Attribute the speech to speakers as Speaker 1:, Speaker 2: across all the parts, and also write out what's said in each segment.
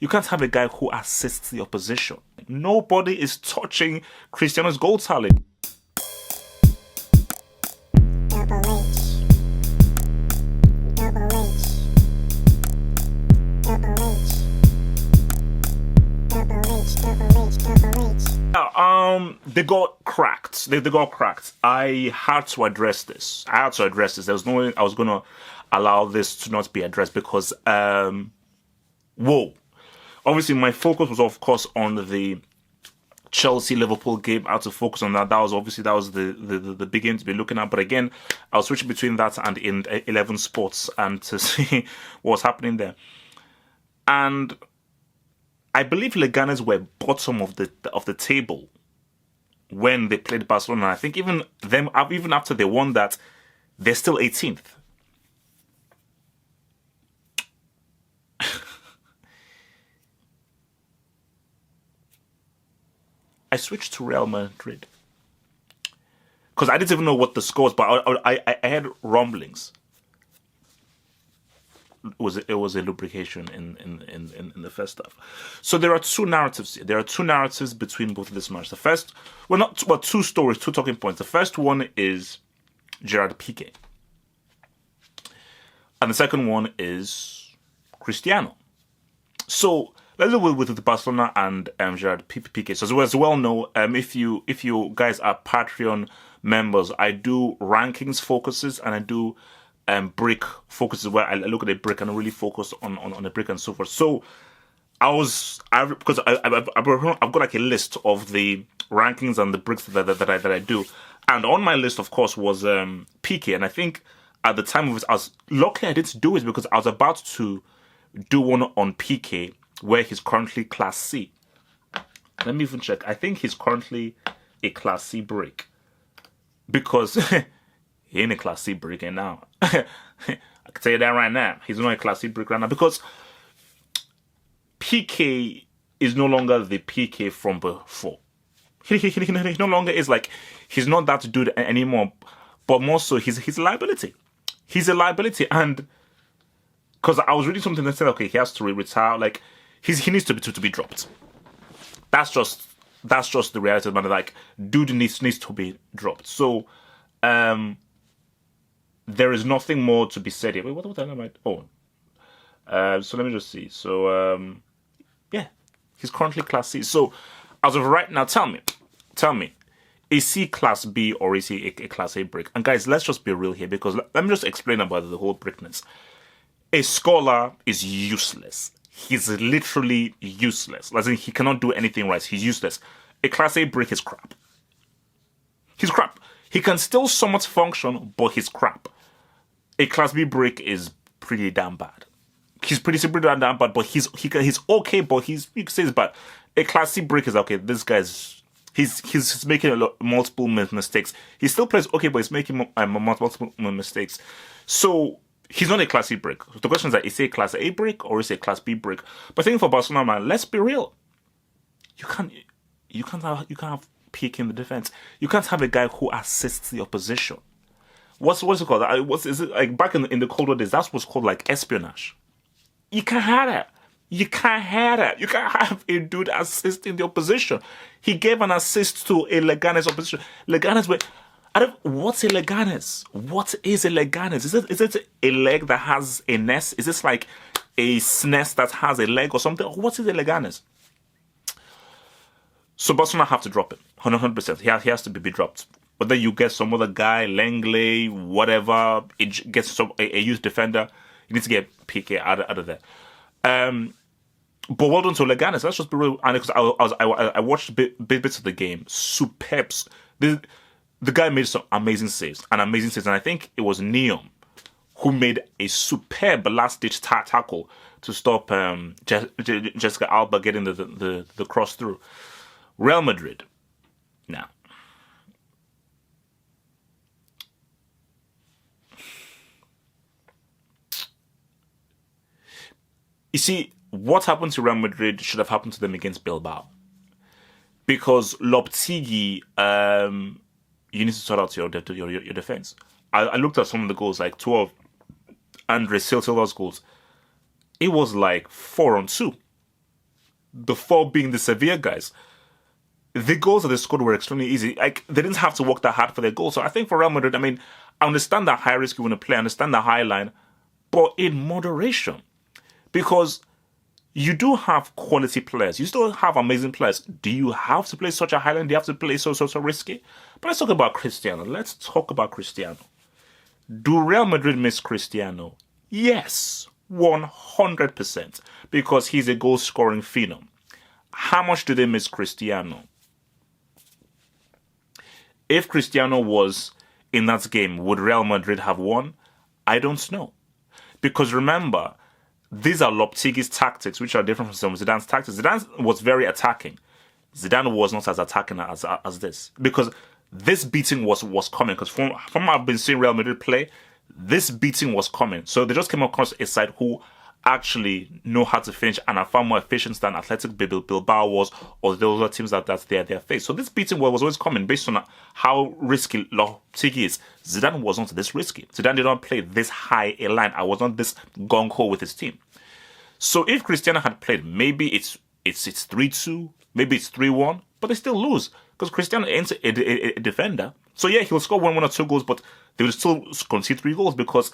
Speaker 1: You can't have a guy who assists the opposition. Nobody is touching Cristiano's goal tally.
Speaker 2: Double H. Double H. Double H. Double H. Double H. Double H.
Speaker 1: They got cracked. They got cracked. I had to address this. There was no way I was going to allow this to not be addressed because, whoa. Obviously, my focus was, of course, on the Chelsea-Liverpool game. I had to focus on that. That was the big game to be looking at. But again, I was switching between that and in 11 Sports and to see what was happening there. And I believe Leganes were bottom of the table when they played Barcelona. I think even after they won that, they're still 18th. I switched to Real Madrid because I didn't even know what the score was, but I had rumblings. It was a lubrication in the first half. So there are two narratives here. There are two narratives between both of this match. The first, two stories, two talking points. The first one is Gerard Piqué, and the second one is Cristiano. So let's go with the Barcelona and Gerard Piqué. So as well know, if you guys are Patreon members, I do rankings focuses and I do brick focuses where I look at the brick and I really focus on the brick and so forth. So I've got like a list of the rankings and the bricks that I do, and on my list, of course, was Piqué. And I think at the time of it, luckily I didn't do it because I was about to do one on Piqué where he's currently Class C. Let me even check. I think he's currently a Class C brick because he ain't a Class C brick now. I can tell you that right now. He's not a Class C brick right now because Piqué is no longer the Piqué from before. He no longer is like, he's not that dude anymore, but more so he's a liability. He's a liability, and because I was reading something that said, okay, he has to retire, like he needs to be dropped. That's just the reality of the matter. Like, dude needs to be dropped. So, there is nothing more to be said here. Wait, what the hell am I? Oh, so let me just see. So, yeah, he's currently Class C. So, as of right now, tell me, is he Class B or is he a Class A brick? And guys, let's just be real here because let me just explain about the whole brickness. A scholar is useless. He's literally useless. As in, he cannot do anything right. He's useless. A Class A brick is crap. He's crap. He can still somewhat function, but he's crap. A Class B brick is pretty damn bad. He's pretty damn bad, but he's okay, but you can say it's bad. A Class C brick is okay. This guy's he's making multiple mistakes. He still plays okay, but he's making multiple mistakes. So he's not a Class C brick. The question is that is he a Class A brick or is he a Class B brick? But I think for Barcelona, man, let's be real. You can't have Piqué in the defense. You can't have a guy who assists the opposition. What's it called? Is it like back in the Cold War days? That's what's called like espionage. You can't have that. You can't have a dude assisting the opposition. He gave an assist to a Leganes opposition. What's a Leganes? What is a Leganes? Is it a leg that has a nest? Is this like a SNES that has a leg or something? What is a Leganes? So Barcelona have to drop him, 100%. He has to be dropped. Whether you get some other guy, Langley, whatever, it gets a youth defender, you need to get Piqué out of there. But well done to Leganes. Let's just be real. And because I watched bits of the game, superb. The guy made some amazing saves, and I think it was Neom who made a superb last-ditch tackle to stop Jessica Alba getting the cross through. Real Madrid. Now, you see, what happened to Real Madrid should have happened to them against Bilbao. Because Loptigi, you need to sort out your defense. I looked at some of the goals, like 2 of Andre Silva's goals. It was like 4-on-2. the 4 being the Sevilla guys. The goals that they scored were extremely easy. Like, they didn't have to work that hard for their goals. So I think for Real Madrid, I mean, I understand that high risk you want to play, I understand the high line, but in moderation. Because you do have quality players. You still have amazing players. Do you have to play such a high line? Do you have to play so risky? But let's talk about Cristiano. Let's talk about Cristiano. Do Real Madrid miss Cristiano? Yes, 100%. Because he's a goal-scoring phenom. How much do they miss Cristiano? If Cristiano was in that game, would Real Madrid have won? I don't know. Because remember, these are Lopetegui's tactics, which are different from Zidane's tactics. Zidane was very attacking. Zidane was not as attacking as this. Because this beating was coming. Because from I've been seeing Real Madrid play, this beating was coming. So they just came across a side who actually know how to finish and are far more efficient than Athletic Bilbao was, or the other teams that they face. So this beating was always coming based on how risky Lopetegui is. Zidane was not this risky. Zidane did not play this high a line. I was not this gung-ho with his team. So if Cristiano had played, maybe it's 3-2, maybe it's 3-1, but they still lose because Cristiano ain't a defender. So yeah, he'll score one or 2 goals, but they will still concede 3 goals because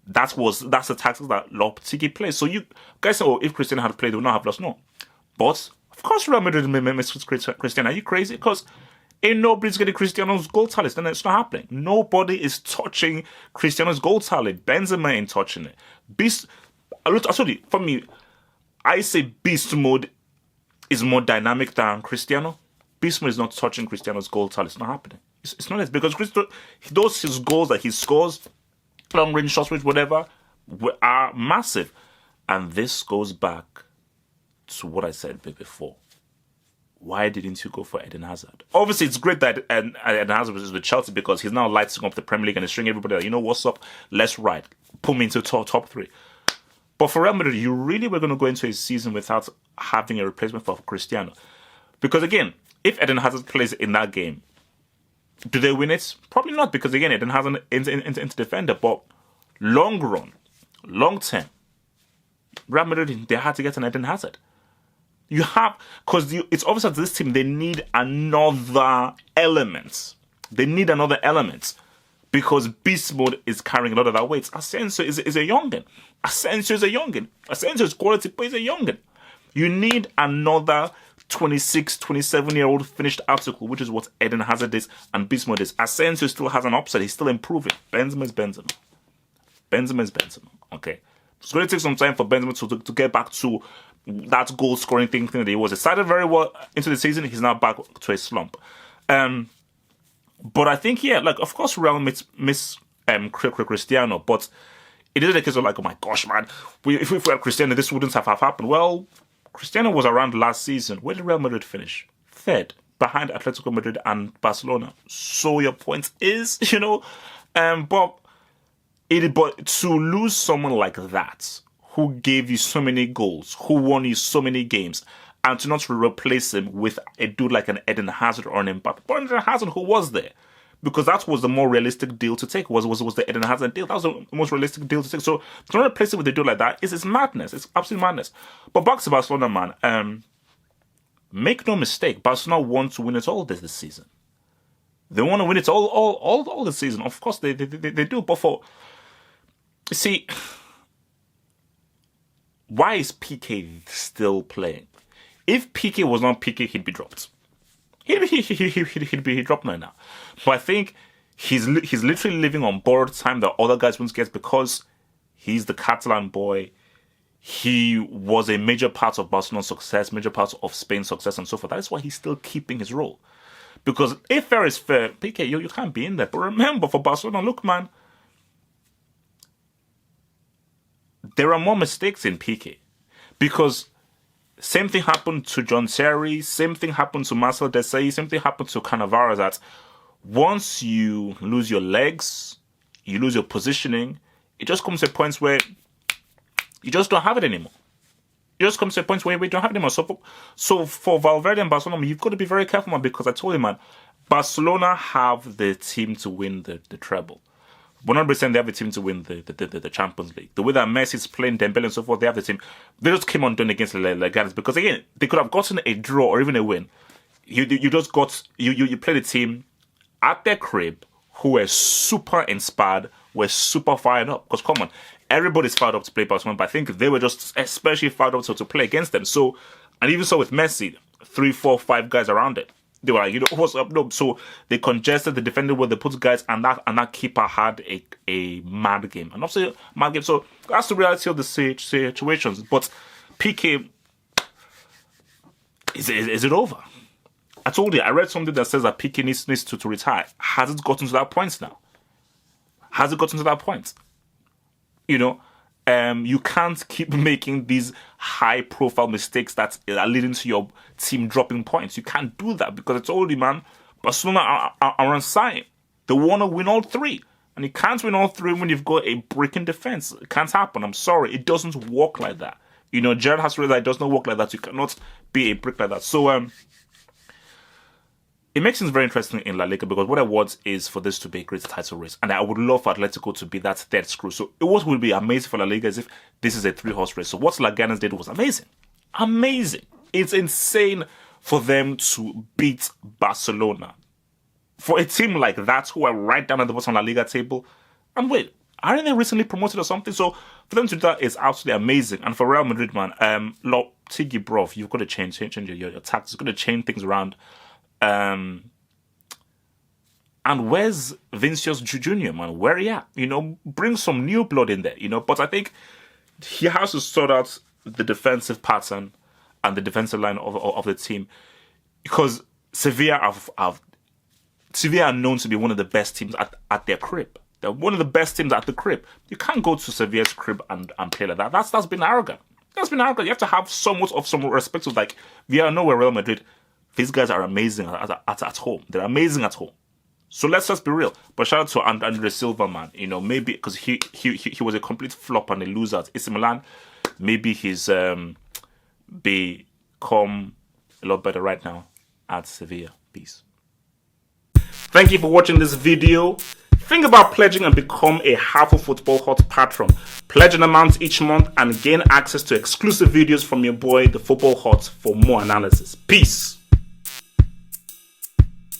Speaker 1: that's the tactics that Lopetegui plays. So you guys say, oh, if Cristiano had played, they would not have lost. No. But, of course, Real Madrid missed Cristiano. Are you crazy? Because ain't nobody's getting Cristiano's goal tally. Then it's not happening. Nobody is touching Cristiano's goal tally. Benzema ain't touching it. Actually, for me, I say beast mode is more dynamic than Cristiano. Beast mode is not touching Cristiano's goal tally. It's not happening. It's not it. Because his goals that he scores, long range shots, whatever, are massive. And this goes back to what I said before. Why didn't you go for Eden Hazard? Obviously, it's great that Eden Hazard is with Chelsea because he's now lighting up the Premier League and he's showing everybody that, you know what's up, let's ride. Put me into top 3. But for Real Madrid, you really were going to go into a season without having a replacement for Cristiano. Because again, if Eden Hazard plays in that game, do they win it? Probably not, because again, Eden Hazard into defender. But long run, long term, Real Madrid, they had to get an Eden Hazard. You have, because it's obvious that this team, they need another element. They need another element. Because beast mode is carrying a lot of that weight. Asensio is a youngin. Asensio is quality, but he's a youngin. You need another 26, 27-year-old finished article, which is what Eden Hazard is and beast mode is. Asensio still has an upside. He's still improving. Benzema is Benzema. Okay. It's going to take some time for Benzema to get back to that goal-scoring thing that he was. He started very well into the season. He's now back to a slump. But I think, yeah, like, of course, Real miss Cristiano, but it isn't a case of like, oh my gosh, man, if we had Cristiano, this wouldn't have happened. Well, Cristiano was around last season. Where did Real Madrid finish? 3rd, behind Atletico Madrid and Barcelona. So your point is, but to lose someone like that, who gave you so many goals, who won you so many games, and to not replace him with a dude like an Eden Hazard or an Mbappe. But Eden Hazard, who was there? Because that was the more realistic deal to take, was the Eden Hazard deal. That was the most realistic deal to take. So to not replace it with a dude like that is madness. It's absolute madness. But back to Barcelona, man. Make no mistake, Barcelona want to win it all this season. They want to win it all this season. Of course they do. But see, why is PK still playing? If PK was not PK, he'd be dropped. He'd be dropped now. But I think he's literally living on borrowed time that other guys won't get because he's the Catalan boy. He was a major part of Barcelona's success, major part of Spain's success, and so forth. That is why he's still keeping his role. Because if fair is fair, PK, you can't be in there. But remember, for Barcelona, look, man, there are more mistakes in PK. Because same thing happened to John Terry, same thing happened to Marcel Desailly, same thing happened to Cannavaro, that once you lose your legs, you lose your positioning, it just comes to a point where you just don't have it anymore. It just comes to a point where we don't have it anymore. So for Valverde and Barcelona, you've got to be very careful, man, because I told you, man, Barcelona have the team to win the treble. 100% they have a team to win the Champions League. The way that Messi's playing, Dembele and so forth, they have the team. They just came undone against Leganes because again, they could have gotten a draw or even a win. You just got you played a team at their crib who were super inspired, were super fired up. Because come on, everybody's fired up to play Barcelona, but I think they were just especially fired up to play against them. So, and even so with Messi, 3, 4, 5 guys around it. They were like, you know, what's up? No. So they congested the defender where they put guys, and that keeper had a mad game. And also mad game. So that's the reality of the situations. But PK, is it over? I told you, I read something that says that PK needs to retire. Has it gotten to that point now? Has it gotten to that point? You know, you can't keep making these high-profile mistakes that are leading to your team dropping points. You can't do that because it's already, man, Barcelona are on side. They want to win all 3. And you can't win all 3 when you've got a breaking defense. It can't happen. I'm sorry. It doesn't work like that. You know, Gerrard has to realize it does not work like that. You cannot be a brick like that. So, it makes things very interesting in La Liga because what I want is for this to be a great title race. And I would love for Atletico to be that third screw. So what would be amazing for La Liga is if this is a 3-horse race. So what Leganes did was amazing. Amazing. It's insane for them to beat Barcelona. For a team like that who are right down at the bottom of La Liga table. And wait, aren't they recently promoted or something? So for them to do that is absolutely amazing. And for Real Madrid, man, Tigi, bro, you've got to change your tactics. You've got to change things around. And where's Vinicius Junior, man? Where he at? You know, bring some new blood in there, you know. But I think he has to sort out the defensive pattern and the defensive line of the team. Because Sevilla are known to be one of the best teams at their crib. They're one of the best teams at the crib. You can't go to Sevilla's crib and play like that. That's been arrogant. That's been arrogant. You have to have somewhat of some respect to, like, we are nowhere Real Madrid. These guys are amazing at home. They're amazing at home. So let's just be real. But shout out to Andre Silva, man. You know, maybe because he was a complete flop and a loser at AC Milan. Maybe he's become a lot better right now at Sevilla. Peace. Thank you for watching this video. Think about pledging and become a Half Football Hot patron. Pledge an amount each month and gain access to exclusive videos from your boy, the Football Hot, for more analysis. Peace.